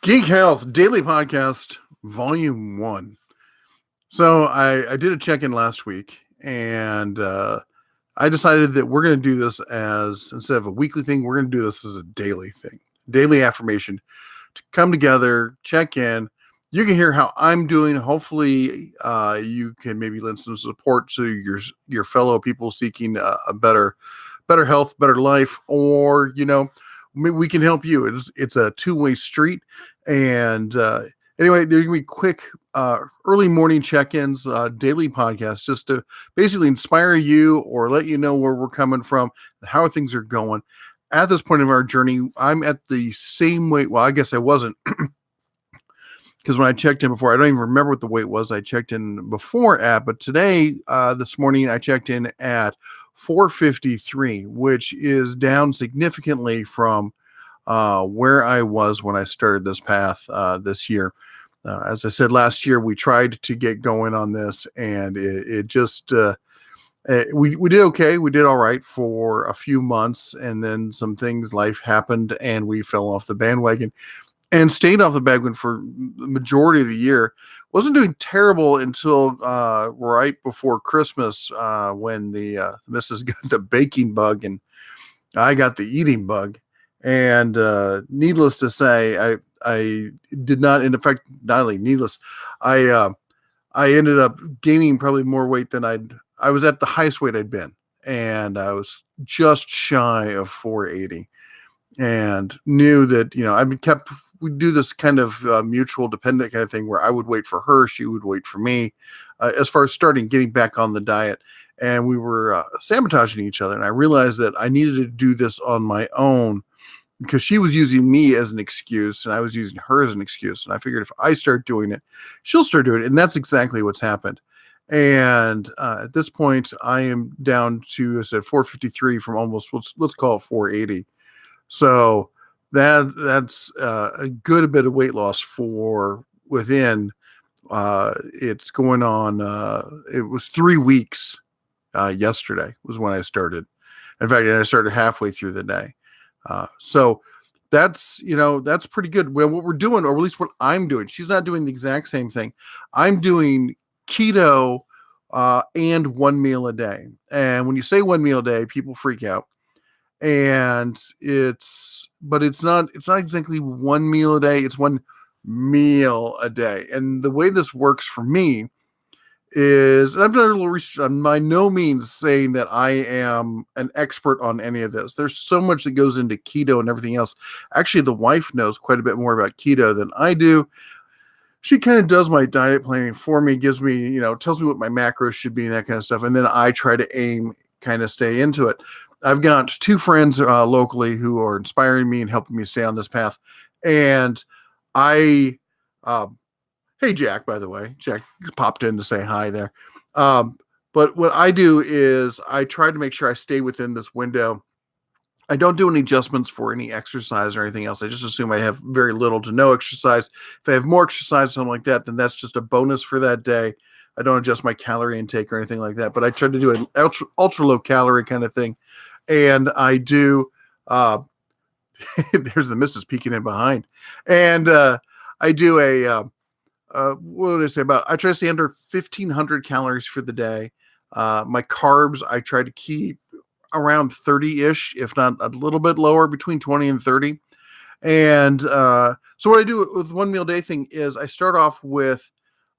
Geek Health Daily Podcast, Volume 1. So I did a check-in last week, and I decided that we're going to do this as, instead of a weekly thing, we're going to do this as a daily thing. Daily affirmation to come together, check in. You can hear how I'm doing. Hopefully, you can maybe lend some support to your fellow people seeking a better health, better life, or we can help you. It's a two-way street. And anyway, there's gonna be quick early morning check-ins, daily podcasts, just to basically inspire you or let you know where we're coming from and how things are going. At this point of our journey, I'm at the same weight. Well, I guess I wasn't, because when I checked in before, I don't even remember what the weight was. I checked in before but today, this morning, I checked in at 453, which is down significantly from where I was when I started this path this year. As I said last year, we tried to get going on this, and it just we did okay. We did all right for a few months, and then some things, life happened, and we fell off the bandwagon and stayed off the bandwagon for the majority of the year. Wasn't doing terrible until right before Christmas, when the missus got the baking bug and I got the eating bug. And needless to say, I did not. In fact, not only needless, I ended up gaining probably more weight than I was at the highest weight I'd been, and I was just shy of 480, and knew that we do this kind of mutual dependent kind of thing where I would wait for her, she would wait for me, as far as getting back on the diet. And we were sabotaging each other. And I realized that I needed to do this on my own, because she was using me as an excuse and I was using her as an excuse. And I figured if I start doing it, she'll start doing it. And that's exactly what's happened. And at this point, I am down to, I said, 453 from almost, let's call it 480. So that's a good bit of weight loss for within, it's going on, it was 3 weeks. Yesterday was when I started. In fact, I started halfway through the day. So that's pretty good. Well, what we're doing, or at least what I'm doing, she's not doing the exact same thing. I'm doing keto and one meal a day. And when you say one meal a day, people freak out. And it's not exactly one meal a day. It's one meal a day. And the way this works for me is, and I've done a little research. I'm by no means saying that I am an expert on any of this. There's so much that goes into keto and everything else. Actually, the wife knows quite a bit more about keto than I do. She kind of does my diet planning for me, gives me, tells me what my macros should be and that kind of stuff. And then I try to kind of stay into it. I've got 2 friends locally who are inspiring me and helping me stay on this path. And hey, Jack, by the way. Jack popped in to say hi there. But what I do is I try to make sure I stay within this window. I don't do any adjustments for any exercise or anything else. I just assume I have very little to no exercise. If I have more exercise, something like that, then that's just a bonus for that day. I don't adjust my calorie intake or anything like that. But I try to do an ultra low calorie kind of thing. And I do, there's the missus peeking in behind. And I do what did I say about? I try to stay under 1,500 calories for the day. My carbs, I try to keep around 30-ish, if not a little bit lower, between 20 and 30. And so what I do with one meal day thing is I start off with,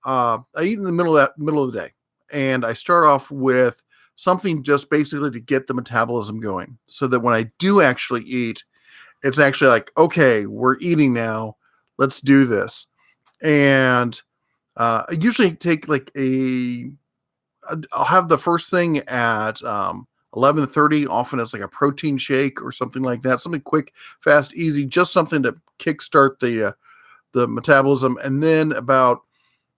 I eat in the middle of the day. And I start off with something just basically to get the metabolism going, so that when I do actually eat, it's actually like, okay, we're eating now. Let's do this. And I usually take I'll have the first thing at 11:30. Often it's like a protein shake or something like that. Something quick, fast, easy, just something to kickstart the metabolism. And then about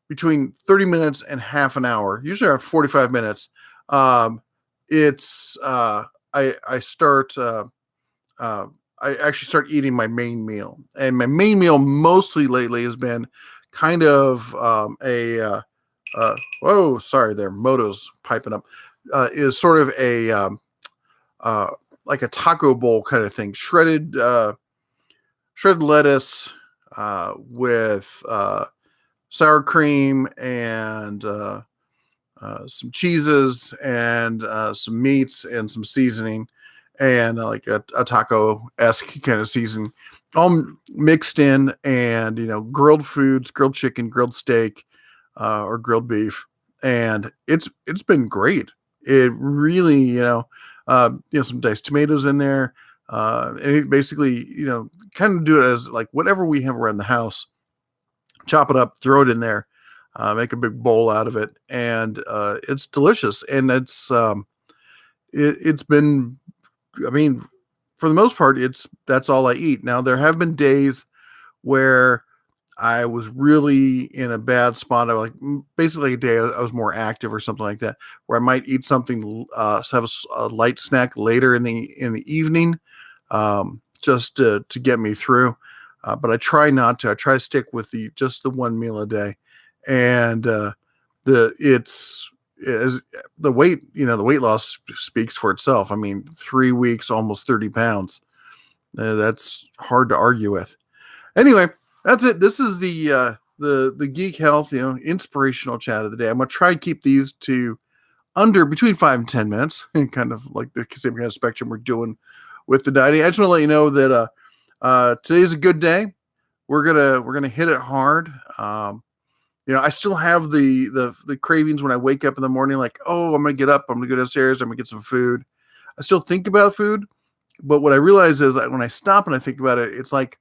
between 30 minutes and half an hour, usually around 45 minutes, it's I start I actually start eating my main meal. And my main meal mostly lately has been kind of whoa, sorry there, Moto's piping up, is sort of a like a taco bowl kind of thing. Shredded lettuce, with sour cream and some cheeses and some meats and some seasoning and like a taco-esque kind of seasoning, all mixed in, and grilled foods, grilled chicken, grilled steak, or grilled beef, and it's been great. It really, some diced tomatoes in there, and it basically, kind of do it as like whatever we have around the house, chop it up, throw it in there, make a big bowl out of it, and it's delicious. And it's been, I mean, for the most part, that's all I eat. Now there have been days where I was really in a bad spot. I like basically a day I was more active or something like that, where I might eat something, have a light snack later in the evening, just to get me through. But I try not to. I try to stick with just the one meal a day, and it's is the weight. The weight loss speaks for itself. I mean, 3 weeks, almost 30 pounds. That's hard to argue with. Anyway, that's it. This is the Geek Health, inspirational chat of the day. I'm gonna try and keep these to under between 5 and 10 minutes, and kind of like the same kind of spectrum we're doing with the dieting. I just want to let you know that today's a good day. We're gonna hit it hard. I still have the cravings when I wake up in the morning, like, oh, I'm gonna get up, I'm gonna go downstairs, I'm gonna get some food. I still think about food, but what I realize is that when I stop and I think about it, it's like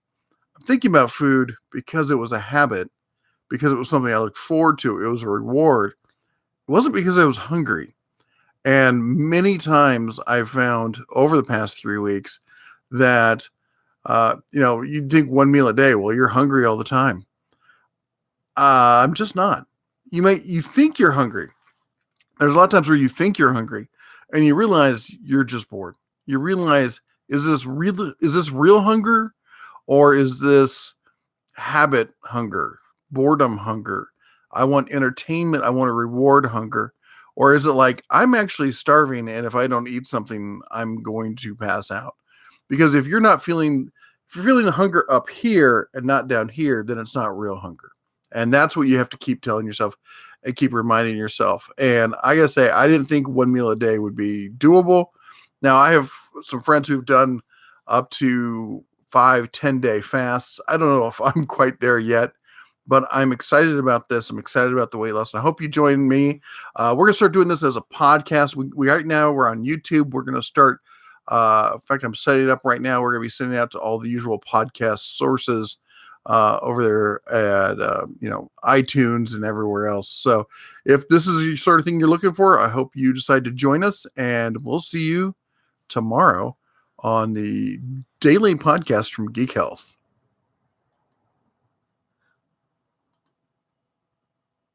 I'm thinking about food because it was a habit, because it was something I looked forward to. It was a reward. It wasn't because I was hungry. And many times I've found over the past 3 weeks that, you think one meal a day, well, you're hungry all the time. I'm just not. You think you're hungry. There's a lot of times where you think you're hungry and you realize you're just bored. You realize, is this real hunger, or is this habit hunger, boredom hunger? I want entertainment. I want a reward hunger. Or is it like, I'm actually starving, and if I don't eat something, I'm going to pass out? Because if you're feeling the hunger up here and not down here, then it's not real hunger. And that's what you have to keep telling yourself and keep reminding yourself. And I gotta say, I didn't think one meal a day would be doable. Now, I have some friends who've done up to 5-10 day fasts. I don't know if I'm quite there yet, but I'm excited about this. I'm excited about the weight loss, and I hope you join me. We're going to start doing this as a podcast. We right now we're on YouTube. We're going to start. In fact, I'm setting it up right now. We're going to be sending it out to all the usual podcast sources over there at iTunes and everywhere else. So if this is the sort of thing you're looking for, I hope you decide to join us, and we'll see you tomorrow on the daily podcast from Geek Health.